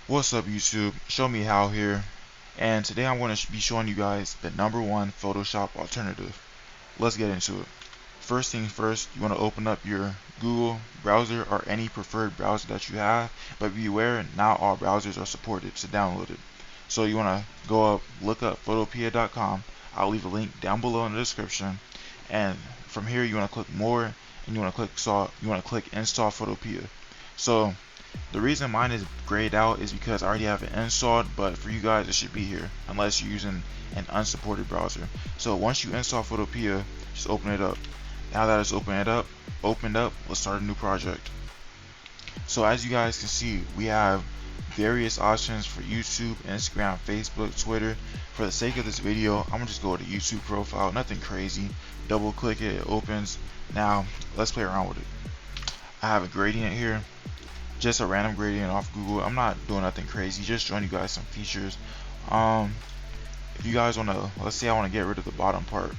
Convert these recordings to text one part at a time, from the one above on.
What's up YouTube? Show me how here, and today I'm going to be showing you guys the #1 Photoshop alternative. Let's get into it. First things first, you want to open up your Google browser or any preferred browser that you have, but beware, not all browsers are supported to download it. So you want to go up, look up photopea.com. I'll leave a link down below in the description, and from here you want to click more, and you want to click install Photopea. So the reason mine is grayed out is because I already have it installed, but for you guys it should be here unless you're using an unsupported browser. So once you install Photopea, just open it up. Now that it's opened up, let's start a new project. So as you guys can see, we have various options for YouTube, Instagram, Facebook, Twitter. For the sake of this video, I'm gonna just go to YouTube profile, nothing crazy. Double click it, it opens. Now let's play around with it. I have a gradient here, just a random gradient off Google. I'm not doing nothing crazy, just showing you guys some features. If you guys want to, let's say I want to get rid of the bottom part,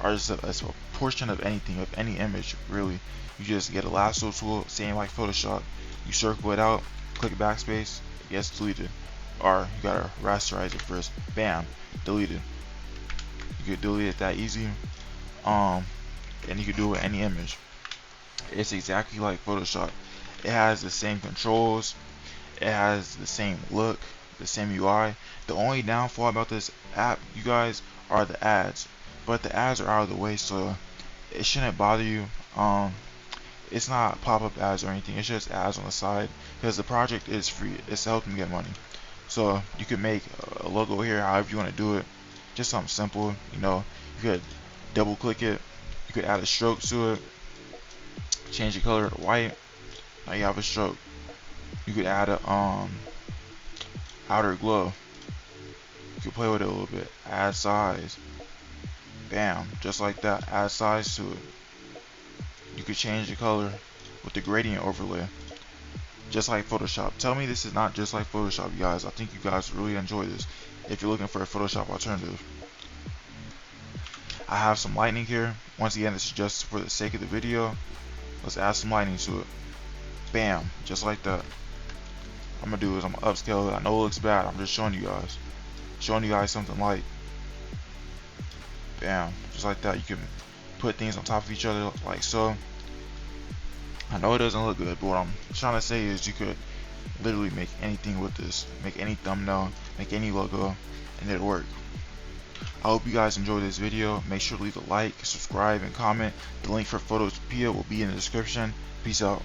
or just a portion of anything, of any image really, you just get a lasso tool, same like Photoshop. You circle it out, click backspace, it gets deleted. Or you gotta rasterize it first. Bam, deleted. You could delete it that easy. And you could do it with any image. It's exactly like Photoshop. It has the same controls, it has the same look, the same UI. The only downfall about this app, you guys, are the ads. But the ads are out of the way, so it shouldn't bother you. It's not pop-up ads or anything, it's just ads on the side, because the project is free. It's helping get money. So you could make a logo here however you want to do it. Just something simple, you know. You could double click it, you could add a stroke to it, change the color to white. Now you have a stroke. You could add a outer glow. You could play with it a little bit. Add size. Bam, just like that. Add size to it. You could change the color with the gradient overlay, just like Photoshop. Tell me this is not just like Photoshop, you guys. I think you guys really enjoy this if you're looking for a Photoshop alternative. I have some lighting here. Once again, this is just for the sake of the video. Let's add some lighting to it. Bam, just like that. I'm gonna do is I'm gonna upscale it. I know it looks bad. I'm just showing you guys something light. Bam, just like that. You can put things on top of each other like so. I know it doesn't look good, but what I'm trying to say is you could literally make anything with this. Make any thumbnail, make any logo, and it'll work. I hope you guys enjoyed this video. Make sure to leave a like, subscribe, and comment. The link for Photopea will be in the description. Peace out.